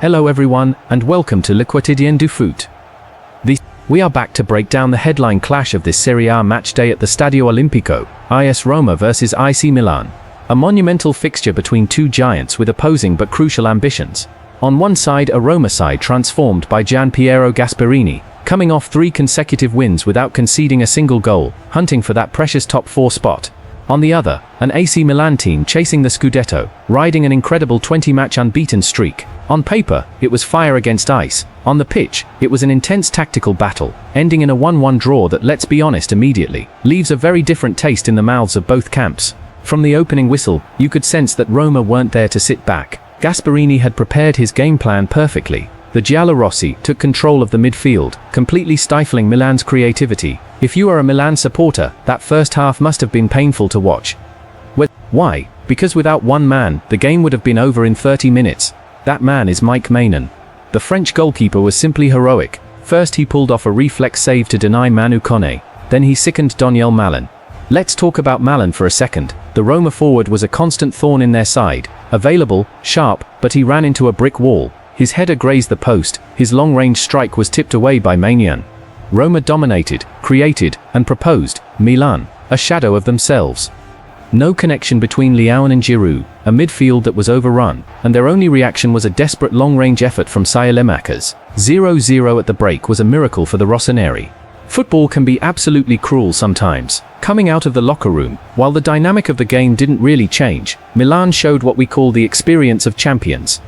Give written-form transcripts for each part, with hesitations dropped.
Hello everyone, and welcome to Le Quotidien du Foot. We are back to break down the headline clash of this Serie A match day at the Stadio Olimpico, IS Roma versus IC Milan. A monumental fixture between two giants with opposing but crucial ambitions. On one side, a Roma side transformed by Gian Piero Gasperini, coming off 3 consecutive wins without conceding a single goal, hunting for that precious top 4 spot. On the other, an AC Milan team chasing the Scudetto, riding an incredible 20-match unbeaten streak. On paper, it was fire against ice. On the pitch, it was an intense tactical battle, ending in a 1-1 draw that, let's be honest immediately, leaves a very different taste in the mouths of both camps. From the opening whistle, you could sense that Roma weren't there to sit back. Gasperini had prepared his game plan perfectly. The Giallorossi took control of the midfield, completely stifling Milan's creativity. If you are a Milan supporter, that first half must have been painful to watch. Why? Because without one man, the game would have been over in 30 minutes. That man is Mike Maignan. The French goalkeeper was simply heroic. First he pulled off a reflex save to deny Manu Kone, then he sickened Daniel Malin. Let's talk about Malin for a second. The Roma forward was a constant thorn in their side. Available, sharp, but he ran into a brick wall. His header grazed the post, his long-range strike was tipped away by Maignan. Roma dominated, created, and proposed. Milan, a shadow of themselves. No connection between Leão and Giroud, a midfield that was overrun, and their only reaction was a desperate long-range effort from Saelemaekers. 0-0 at the break was a miracle for the Rossoneri. Football can be absolutely cruel sometimes. Coming out of the locker room, while the dynamic of the game didn't really change, Milan showed what we call the experience of champions.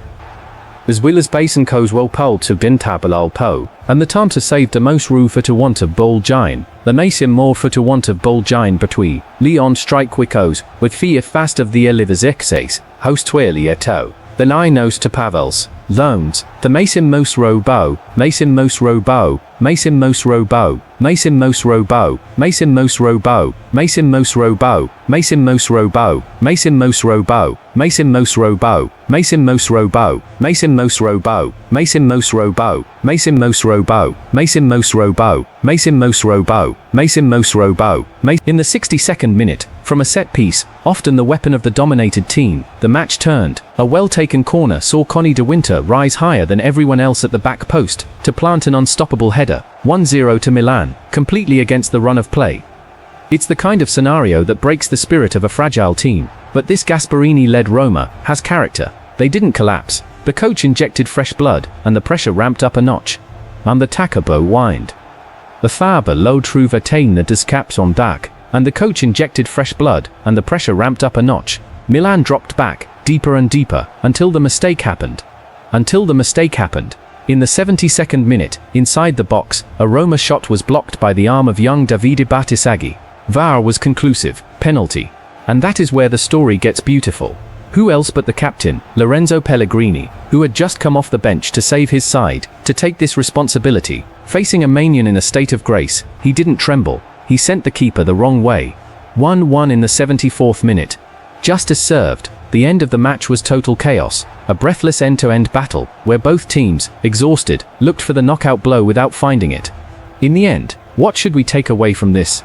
As well as Basin Co's well pulled to Bintabal Po, and the time to save the most rue for to want of Bol Gine, the nation more for to want of Bol Gine between, Leon strike wickos, with fear fast of the Elivazexes, host twirly eto, the nine nose to Pavels, loans, the Mason most robo, Mason most robo, Mason most robo, Mason most robo, Mason most robo, Mason most robo, Mason most robo, Mason most robo, Mason most robo, Mason most robo, Mason most robo, Mason most robo, Mason most robo, Mason most robo, Mason most robo, Mason most robo. In the 62nd minute, from a set piece, often the weapon of the dominated team, the match turned. A well-taken corner saw Conny de Winter rise higher than everyone else at the back post, to plant an unstoppable header. 1-0 to Milan, completely against the run of play. It's the kind of scenario that breaks the spirit of a fragile team. But this Gasperini-led Roma has character. They didn't collapse. The coach injected fresh blood, and the pressure ramped up a notch. And the Takabo whined. The Faber lo trouvatain the descaps on dak, and the coach injected fresh blood, and the pressure ramped up a notch. Milan dropped back, deeper and deeper, until the mistake happened. In the 72nd minute, inside the box, a Roma shot was blocked by the arm of young Davide Batisaghi. VAR was conclusive, penalty. And that is where the story gets beautiful. Who else but the captain, Lorenzo Pellegrini, who had just come off the bench to save his side, to take this responsibility. Facing a Maignan in a state of grace, he didn't tremble. He sent the keeper the wrong way. 1-1 in the 74th minute. Justice served. The end of the match was total chaos, a breathless end-to-end battle, where both teams, exhausted, looked for the knockout blow without finding it. In the end, what should we take away from this?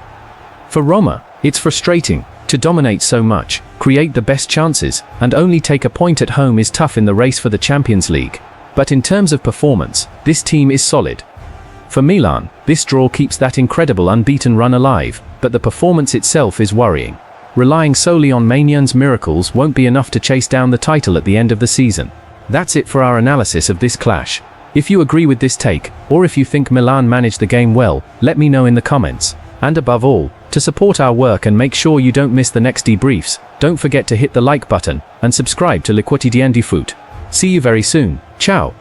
For Roma, it's frustrating. To dominate so much, create the best chances, and only take a point at home is tough in the race for the Champions League. But in terms of performance, this team is solid. For Milan, this draw keeps that incredible unbeaten run alive, but the performance itself is worrying. Relying solely on Maignan's miracles won't be enough to chase down the title at the end of the season. That's it for our analysis of this clash. If you agree with this take, or if you think Milan managed the game well, let me know in the comments. And above all, to support our work and make sure you don't miss the next debriefs, don't forget to hit the like button and subscribe to Le Quotidien du Foot. See you very soon. Ciao.